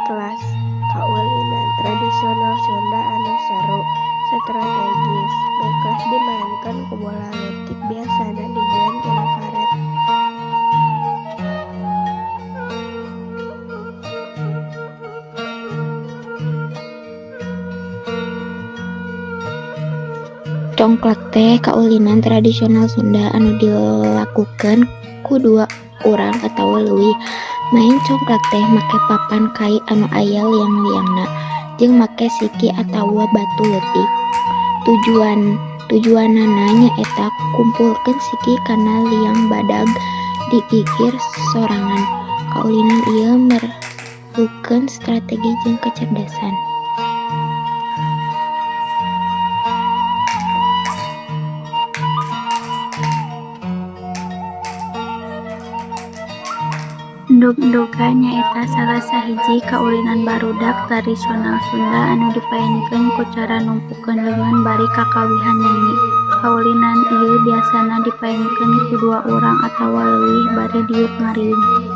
kelas kaulinan tradisional Sunda anu seru strategis bekelas dimaenkeun ku bola leutik biasana dijieun tina karet. Congklak teh kaulinan tradisional Sunda anu dilakukeun ku dua urang atawa leuwih. Main congklak teh make papan kai anu aya liang-liangna jeung make siki atawa batu leutik. Tujuanana nyaeta kumpulkeun siki kana liang badag di gigir sorangan. Kaulinan ieu merlukeun strategi jeung kecerdasan. Endog-endogan nyaeta salah sahiji kaulinan barudak tradisional Sunda anu dipaenkeun ku cara numpukeun leungeun bari kakawihan nyanyi. Kaulinan ieu biasana dipaenkeun ku dua urang atawa leuwih bari diuk ngariung.